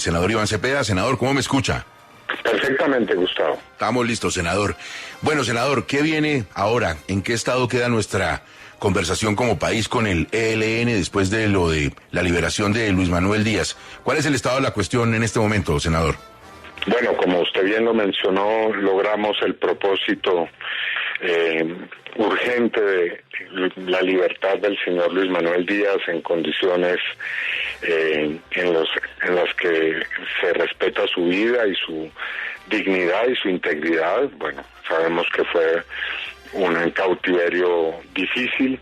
Senador Iván Cepeda. Senador, ¿cómo me escucha? Perfectamente, Gustavo. Estamos listos, senador. Bueno, senador, ¿qué viene ahora? ¿En qué estado queda nuestra conversación como país con el ELN después de lo de la liberación de Luis Manuel Díaz? ¿Cuál es el estado de la cuestión en este momento, senador? Bueno, como usted bien lo mencionó, logramos el propósito urgente de la libertad del señor Luis Manuel Díaz en condiciones en las que se respeta su vida y su dignidad y su integridad. Bueno, sabemos que fue un cautiverio difícil,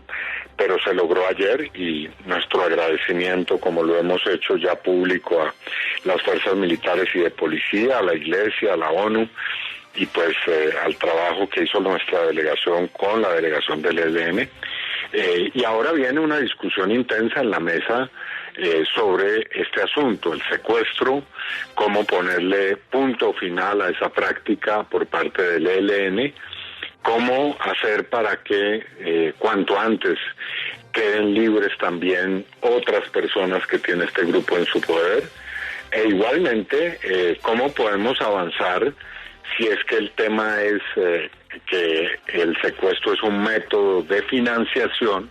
pero se logró ayer y nuestro agradecimiento, como lo hemos hecho ya público, a las fuerzas militares y de policía, a la Iglesia, a la ONU, y pues al trabajo que hizo nuestra delegación con la delegación del ELN. Y ahora viene una discusión intensa en la mesa sobre este asunto, el secuestro, cómo ponerle punto final a esa práctica por parte del ELN, cómo hacer para que cuanto antes queden libres también otras personas que tiene este grupo en su poder, e igualmente cómo podemos avanzar si es que el tema es que el secuestro es un método de financiación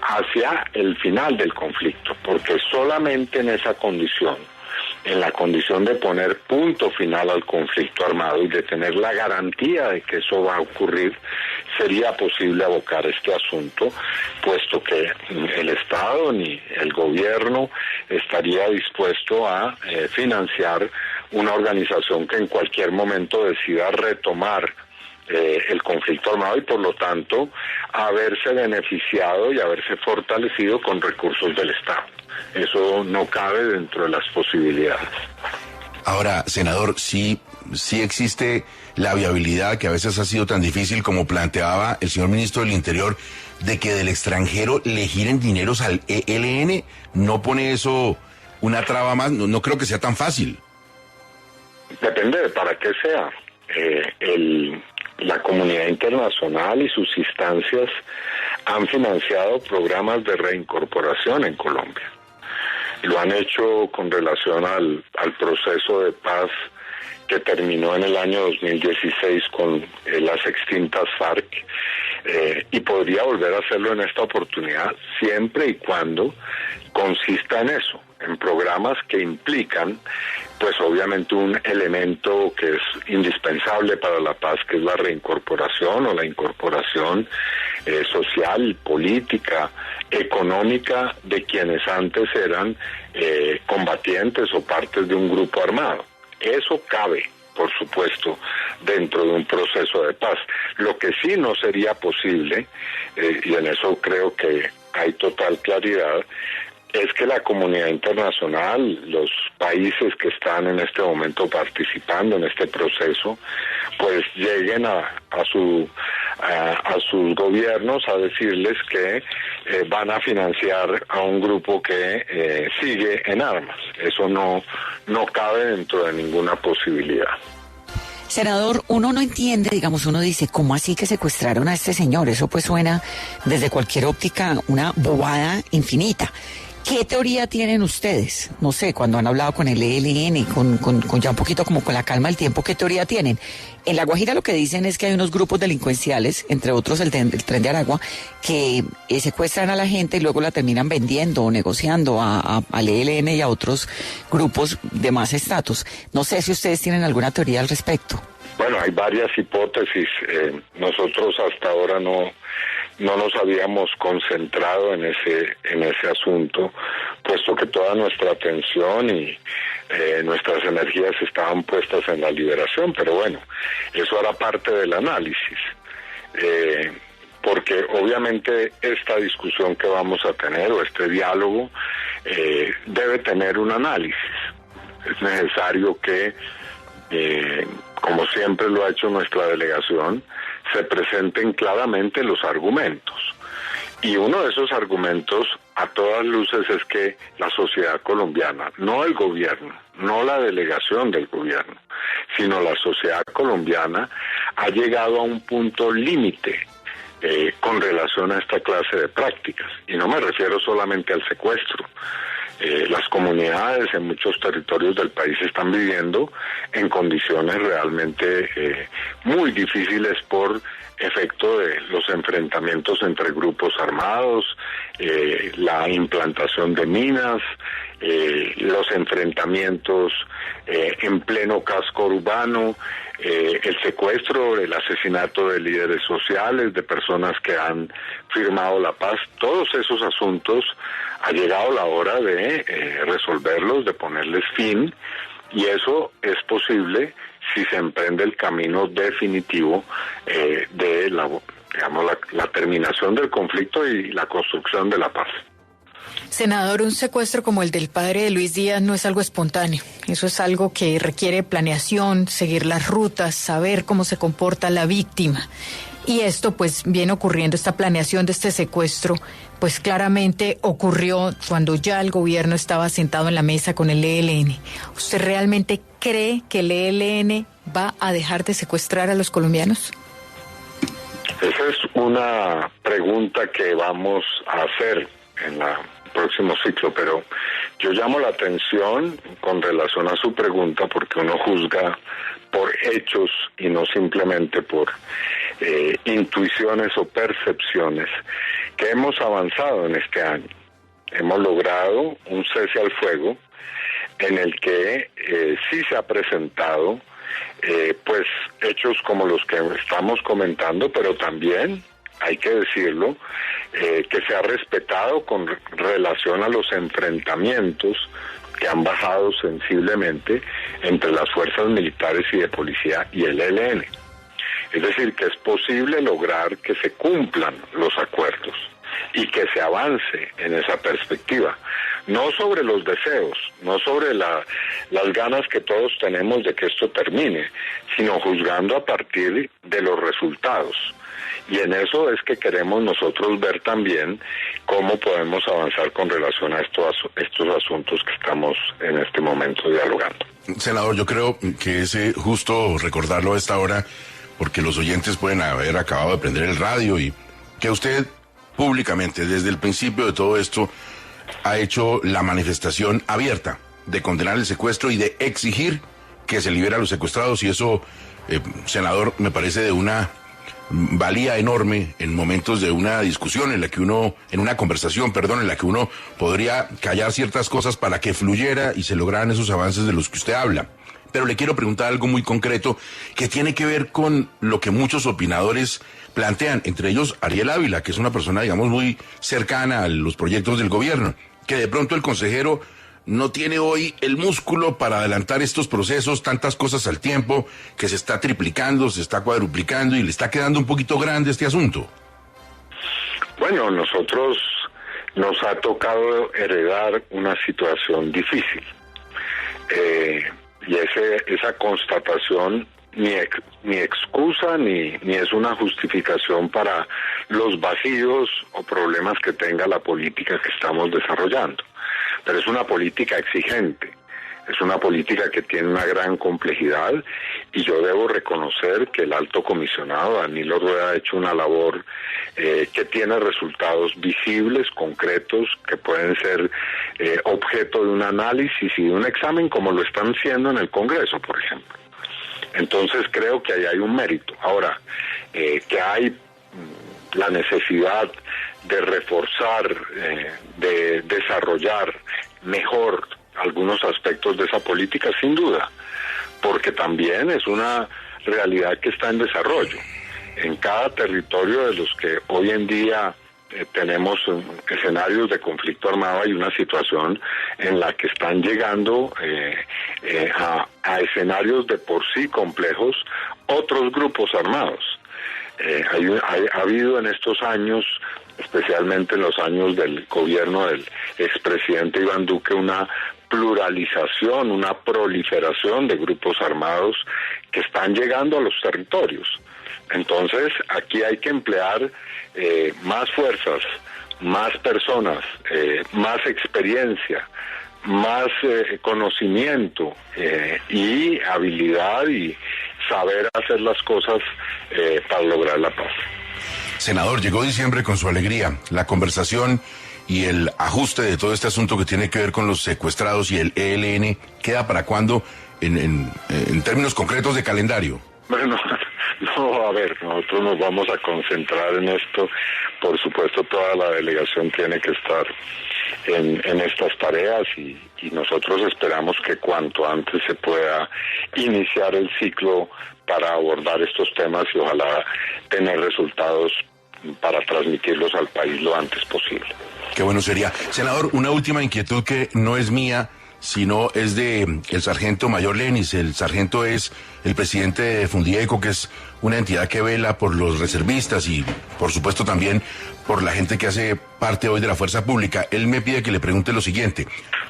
hacia el final del conflicto, porque solamente en esa condición, en la condición de poner punto final al conflicto armado y de tener la garantía de que eso va a ocurrir, sería posible abocar este asunto, puesto que el Estado ni el gobierno estaría dispuesto a financiar una organización que en cualquier momento decida retomar el conflicto armado y por lo tanto haberse beneficiado y haberse fortalecido con recursos del Estado. Eso no cabe dentro de las posibilidades. Ahora, senador, sí existe la viabilidad, que a veces ha sido tan difícil como planteaba el señor ministro del Interior, de que del extranjero le giren dineros al ELN. ¿No pone eso una traba más? No creo que sea tan fácil. Depende de para qué sea. La comunidad internacional y sus instancias han financiado programas de reincorporación en Colombia. Lo han hecho con relación al proceso de paz que terminó en el año 2016 con las extintas FARC, y podría volver a hacerlo en esta oportunidad siempre y cuando consista en eso, en programas que implican pues obviamente un elemento que es indispensable para la paz, que es la reincorporación o la incorporación social, política, económica de quienes antes eran combatientes o partes de un grupo armado. Eso cabe, por supuesto, dentro de un proceso de paz. Lo que sí no sería posible, y en eso creo que hay total claridad, es que la comunidad internacional, los países que están en este momento participando en este proceso, pues lleguen a sus gobiernos a decirles que van a financiar a un grupo que sigue en armas. Eso no cabe dentro de ninguna posibilidad. Senador, uno no entiende, digamos, uno dice, ¿cómo así que secuestraron a este señor? Eso pues suena desde cualquier óptica una bobada infinita. ¿Qué teoría tienen ustedes? No sé, cuando han hablado con el ELN, con ya un poquito como con la calma del tiempo, ¿qué teoría tienen? En La Guajira lo que dicen es que hay unos grupos delincuenciales, entre otros el Tren de Aragua, que secuestran a la gente y luego la terminan vendiendo o negociando al ELN y a otros grupos de más estatus. No sé si ustedes tienen alguna teoría al respecto. Bueno, hay varias hipótesis. Nosotros hasta ahora no nos habíamos concentrado en ese asunto, puesto que toda nuestra atención y nuestras energías estaban puestas en la liberación, pero bueno, eso era parte del análisis, porque obviamente esta discusión que vamos a tener o este diálogo debe tener un análisis. Es necesario que como siempre lo ha hecho nuestra delegación, se presenten claramente los argumentos. Y uno de esos argumentos, a todas luces, es que la sociedad colombiana, no el gobierno, no la delegación del gobierno, sino la sociedad colombiana, ha llegado a un punto límite con relación a esta clase de prácticas. Y no me refiero solamente al secuestro, Las comunidades en muchos territorios del país están viviendo en condiciones realmente muy difíciles por efecto de los enfrentamientos entre grupos armados, la implantación de minas, los enfrentamientos en pleno casco urbano, el secuestro, el asesinato de líderes sociales, de personas que han firmado la paz. Todos esos asuntos ha llegado la hora de resolverlos, de ponerles fin, y eso es posible si se emprende el camino definitivo de la terminación del conflicto y la construcción de la paz. Senador, un secuestro como el del padre de Luis Díaz no es algo espontáneo. Eso es algo que requiere planeación, seguir las rutas, saber cómo se comporta la víctima. Y esto pues viene ocurriendo, esta planeación de este secuestro, pues claramente ocurrió cuando ya el gobierno estaba sentado en la mesa con el ELN. ¿Usted realmente cree que el ELN va a dejar de secuestrar a los colombianos? Esa es una pregunta que vamos a hacer en el próximo ciclo, pero yo llamo la atención con relación a su pregunta porque uno juzga por hechos y no simplemente por intuiciones o percepciones, que hemos avanzado en este año. Hemos logrado un cese al fuego en el que sí se ha presentado pues hechos como los que estamos comentando, pero también hay que decirlo, que se ha respetado con relación a los enfrentamientos que han bajado sensiblemente entre las fuerzas militares y de policía y el ELN. Es decir, que es posible lograr que se cumplan los acuerdos y que se avance en esa perspectiva. No sobre los deseos, no sobre las ganas que todos tenemos de que esto termine, sino juzgando a partir de los resultados. Y en eso es que queremos nosotros ver también cómo podemos avanzar con relación a estos asuntos que estamos en este momento dialogando. Senador, yo creo que es justo recordarlo a esta hora, porque los oyentes pueden haber acabado de prender el radio, y que usted públicamente, desde el principio de todo esto, ha hecho la manifestación abierta de condenar el secuestro y de exigir que se libere a los secuestrados, y eso, senador, me parece de una valía enorme en momentos de una discusión en una conversación, en la que uno podría callar ciertas cosas para que fluyera y se lograran esos avances de los que usted habla. Pero le quiero preguntar algo muy concreto que tiene que ver con lo que muchos opinadores plantean, entre ellos Ariel Ávila, que es una persona, digamos, muy cercana a los proyectos del gobierno, que de pronto el consejero no tiene hoy el músculo para adelantar estos procesos, tantas cosas al tiempo, que se está triplicando, se está cuadruplicando y le está quedando un poquito grande este asunto. Bueno, nosotros nos ha tocado heredar una situación difícil. Y esa constatación ni excusa ni es una justificación para los vacíos o problemas que tenga la política que estamos desarrollando. Pero es una política exigente, es una política que tiene una gran complejidad, y yo debo reconocer que el alto comisionado Danilo Rueda ha hecho una labor que tiene resultados visibles, concretos, que pueden ser objeto de un análisis y de un examen, como lo están siendo en el Congreso, por ejemplo. Entonces creo que ahí hay un mérito. Ahora, que hay la necesidad de reforzar, de desarrollar mejor algunos aspectos de esa política, sin duda, porque también es una realidad que está en desarrollo. En cada territorio de los que hoy en día tenemos escenarios de conflicto armado, hay una situación en la que están llegando a escenarios de por sí complejos otros grupos armados. Ha habido en estos años, especialmente en los años del gobierno del expresidente Iván Duque, una pluralización, una proliferación de grupos armados que están llegando a los territorios. Entonces, aquí hay que emplear más fuerzas, más personas, más experiencia, más conocimiento y habilidad y saber hacer las cosas para lograr la paz. Senador, llegó diciembre con su alegría. La conversación y el ajuste de todo este asunto que tiene que ver con los secuestrados y el ELN queda para cuándo en términos concretos de calendario? Bueno, no, a ver, nosotros nos vamos a concentrar en esto. Por supuesto, toda la delegación tiene que estar en estas tareas y nosotros esperamos que cuanto antes se pueda iniciar el ciclo para abordar estos temas y ojalá tener resultados para transmitirlos al país lo antes posible. Qué bueno sería. Senador, una última inquietud que no es mía, sino es de el sargento mayor Lenis. El sargento es el presidente de Fundieco, que es una entidad que vela por los reservistas y, por supuesto, también por la gente que hace parte hoy de la fuerza pública. Él me pide que le pregunte lo siguiente: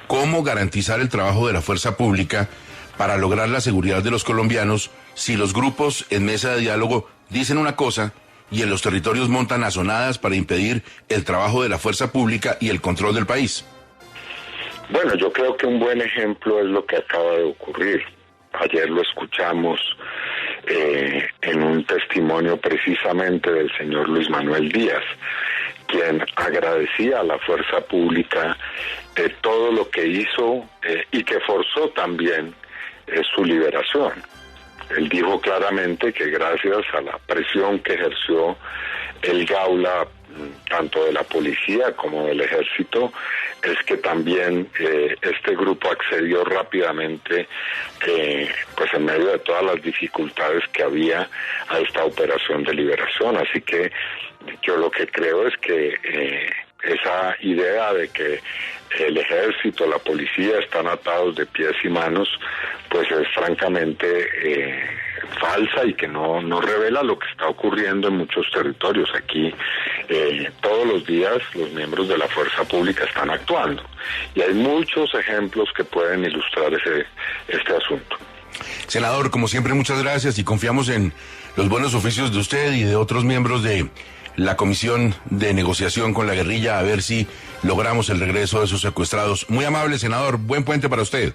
¿cómo garantizar el trabajo de la fuerza pública para lograr la seguridad de los colombianos si los grupos en mesa de diálogo dicen una cosa y en los territorios montan azonadas para impedir el trabajo de la fuerza pública y el control del país? Bueno, yo creo que un buen ejemplo es lo que acaba de ocurrir. Ayer lo escuchamos en un testimonio precisamente del señor Luis Manuel Díaz, quien agradecía a la fuerza pública todo lo que hizo y que forzó también su liberación. Él dijo claramente que gracias a la presión que ejerció el Gaula, tanto de la policía como del ejército, es que también este grupo accedió rápidamente, pues en medio de todas las dificultades que había, a esta operación de liberación. Así que yo lo que creo es que esa idea de que el ejército, la policía están atados de pies y manos, pues es francamente falsa y que no revela lo que está ocurriendo en muchos territorios. Aquí todos los días los miembros de la fuerza pública están actuando y hay muchos ejemplos que pueden ilustrar este asunto. Senador, como siempre, muchas gracias y confiamos en los buenos oficios de usted y de otros miembros de la Comisión de Negociación con la Guerrilla, a ver si logramos el regreso de esos secuestrados. Muy amable, senador. Buen puente para usted.